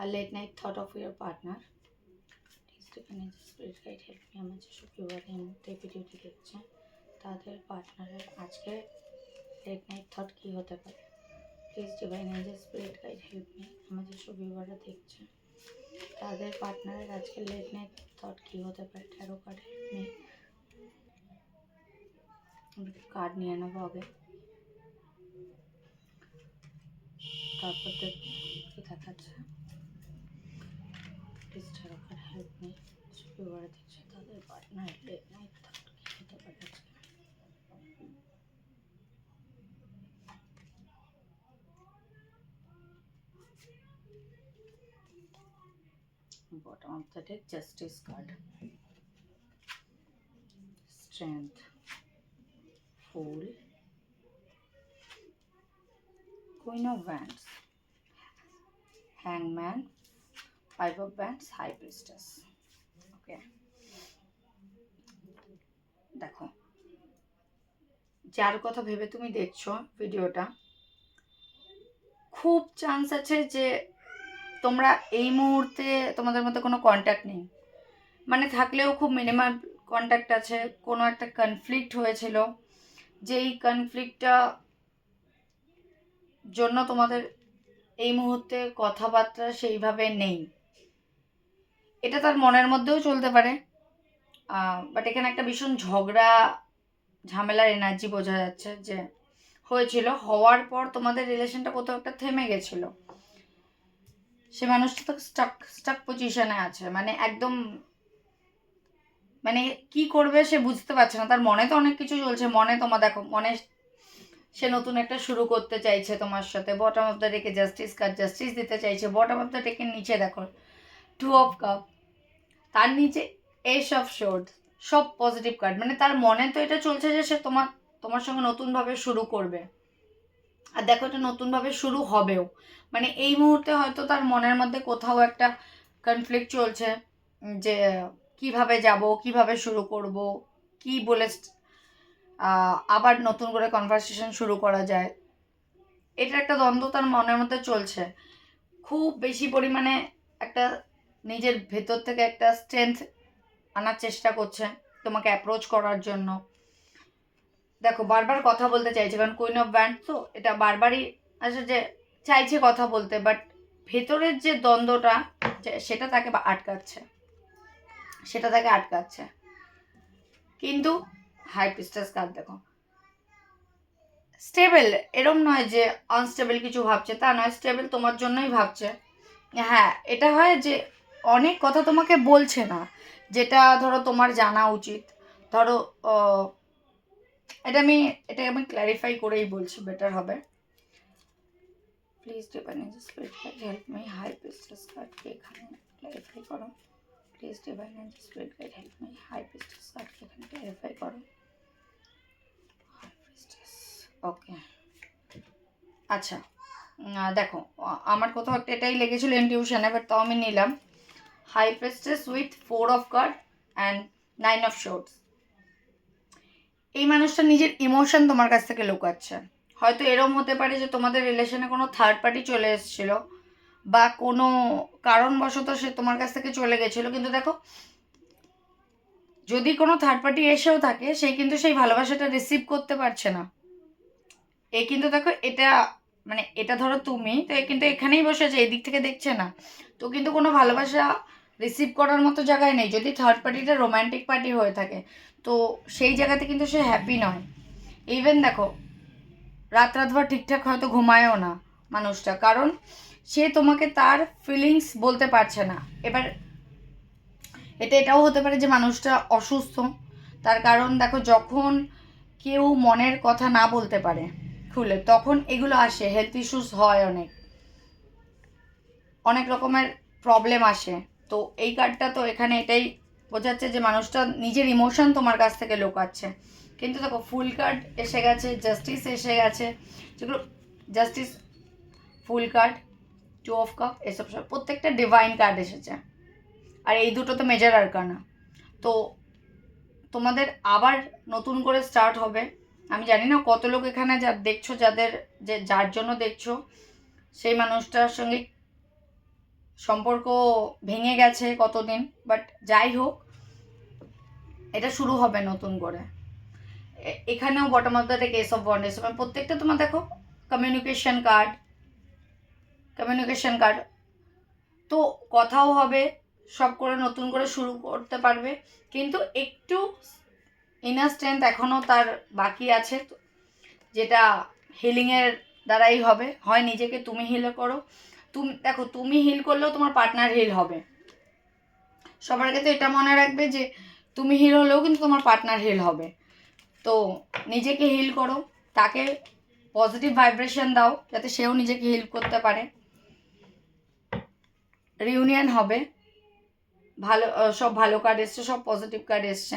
late night thought of your partner. Please divine spirit guide help me. আমার যেসব viewer এই মুহূর্তে ভিডিওটি দেখছে তাদের পার্টনারের আজকে লেট নাইট থট কী হতে পারে। Please divine angel spirit guide help me. আমার যেসব ভিউয়াররা দেখছে তাদের পার্টনারের আজকে লেট নাইট থট কী হতে পারে। Taro card help me. Card নিয়ে নেবো আগে, তারপর দেখবো কী দেখাচ্ছে। Please taro card help me. যেসব ভিউয়াররা দেখছে তাদের পার্টনারের লেট নাইট থট কী হতে পারে আজকে। Bottom of the deck, Justice card, Strength, Fool, Queen of Wands, Hangman, Five of Wands, High Priestess. Okay, দেখো যার কথা ভেবে তুমি দেখছো ভিডিওটা, খুব চান্স আছে যে তোমরা এই মুহূর্তে তোমাদের মধ্যে কোনো কন্ট্যাক্ট নেই, মানে থাকলেও খুব মিনিমাম কন্ট্যাক্ট আছে। কোনো একটা কনফ্লিক্ট হয়েছিল, যেই কনফ্লিক্টটা জন্য তোমাদের এই মুহূর্তে কথাবার্তা সেইভাবে নেই। এটা তার মনের মধ্যেও চলতে পারে, বাট এখানে একটা ভীষণ ঝগড়া ঝামেলার এনার্জি বোঝা যাচ্ছে যে হয়েছিল। হওয়ার পর তোমাদের রিলেশনটা কোথাও একটা থেমে গেছিল। সে মানুষটা তো স্টাক পজিশনে আছে, মানে একদম মানে কি করবে সে বুঝতে পারছে না। তার মনে তো অনেক কিছু চলছে, মনে তোমার দেখো মনে সে নতুন একটা শুরু করতে চাইছে তোমার সাথে। বটম অফ দ্য ডেকে জাস্টিস কার্ড, জাস্টিস দিতে চাইছে। বটম অফ দ্য ডেকের নিচে দেখো টু অফ কাপ, তার নিচে এস অফ শোর্ডস, সব পজিটিভ কার্ড। মানে তার মনে তো এটা চলছে যে সে তোমার সঙ্গে নতুনভাবে শুরু করবে, আর দেখো এটা নতুনভাবে শুরু হবেও। মানে এই মুহূর্তে হয়তো তার মনের মধ্যে কোথাও একটা কনফ্লিক্ট চলছে যে কিভাবে যাব, কিভাবে শুরু করব, কি বলে আবার নতুন করে কনভারসেশন শুরু করা যায়। এটা একটা দ্বন্দ্ব তার মনের মধ্যে চলছে। খুব বেশি পরিমাণে একটা নিজের ভেতর থেকে একটা স্ট্রেংথ আনার চেষ্টা করছে তোমাকে অ্যাপ্রোচ করার জন্য। দেখো বারবার কথা বলতে চাইছে, কারণ কুইন অফ ওয়ান্ডস তো এটা বারবারই আসলে যে চাইছে কথা বলতে, বাট ভেতরের যে দ্বন্দ্বটা সেটা তাকে আটকাচ্ছে। কিন্তু হাই প্রিস্টেস কার্ড দেখো স্টেবল, এরম নয় যে আনস্টেবল কিছু ভাবছে, তা নয়, স্টেবল তোমার জন্যই ভাবছে। হ্যাঁ, এটা হয় যে অনেক কথা তোমাকে বলছে না, যেটা ধরো তোমার জানা উচিত। ধরো এটা আমি ক্ল্যারিফাই করেই বলছি, বেটার হবে। Please divine angel spirit guide help me. High priestess কার্ডকে এখানে ক্ল্যারিফাই করো। Please divine angel spirit guide help me. High priestess কার্ডকে এখানে ক্ল্যারিফাই করো। High priestess, okay. আচ্ছা দেখো আমার কোথাও একটা এটাই লেগেছিল ইনটিউশনে, বাট তাও আমি নিলাম high priestess with 4 of card and 9 of swords. এই মানুষটা নিজের ইমোশন তোমার কাছ থেকে লুকাচ্ছে। হয়তো এরম হতে পারে যে তোমাদের রিলেশনে কোনো থার্ড পার্টি চলে এসেছিল, বা কোনো কারণবশত সে তোমার কাছ থেকে চলে গেছিলো। কিন্তু দেখো যদি কোনো থার্ড পার্টি এসেও থাকে, সে কিন্তু সেই ভালোবাসাটা রিসিভ করতে পারছে না। এ কিন্তু দেখো এটা মানে এটা ধরো তুমি তো, কিন্তু এখানেই বসে আছে, এই দিক থেকে দেখছে না তো, কিন্তু কোনো ভালোবাসা রিসিভ করার মতো জায়গায় নেই। যদি থার্ড পার্টিটা রোম্যান্টিক পার্টি হয়ে থাকে তো সেই জায়গাতে কিন্তু সে হ্যাপি নয়। ইভেন দেখো রাতভর ঠিকঠাক হয়তো ঘুমায়ও না মানুষটা, কারণ সে তোমাকে তার ফিলিংস বলতে পারছে না। এবার এটাও হতে পারে যে মানুষটা অসুস্থ। তার কারণ দেখো যখন কেউ মনের কথা না বলতে পারে খুলে, তখন এগুলো আসে, হেলথ ইস্যুস হয়, অনেক রকমের প্রবলেম আসে। তো এই কার্ডটা তো এখানে এটাই বোঝাচ্ছে যে মানুষটা নিজের ইমোশন তোমার কাছ থেকে লুকাচ্ছে। কিন্তু দেখো ফুল কার্ড এসে গেছে, জাস্টিস এসে গেছে, যেগুলো justice, fool card, 2 of cup, এসব সব প্রত্যেকটা ডিভাইন কার্ড এসেছে। আর এই দুটো তো মেজর আরকানা। তো তোমাদের আবার নতুন করে স্টার্ট হবে। আমি জানি না কত লোক এখানে দেখছো, যার জন্য দেখছো সেই মানুষটার সঙ্গে সম্পর্ক ভেঙে গেছে কতদিন, বাট যাই হোক এটা শুরু হবে নতুন করে। এখানেও bottom of the deck S of wands, মানে প্রত্যেকটা তোমার দেখো কমিউনিকেশন কার্ড, তো কথাও হবে, সব করে নতুন করে শুরু করতে পারবে, কিন্তু একটু ইনার স্ট্রেংথ এখনও তার বাকি আছে, যেটা হিলিংয়ের দ্বারাই হবে। হয় নিজেকে তুমি হিল করো, তুমি দেখো তুমি হিল করলেও তোমার পার্টনার হিল হবে। সবার আগে তো এটা মনে রাখবে যে তুমি হিল হলেও কিন্তু তোমার পার্টনার হিল হবে। তো নিজেকে হিল করো, তাকে পজিটিভ ভাইব্রেশন দাও যাতে সেও নিজেকে হিল করতে পারে। রিউনিয়ন হবে, ভালো, সব ভালো কার্ড এসছে, সব পজিটিভ কার্ড এসছে।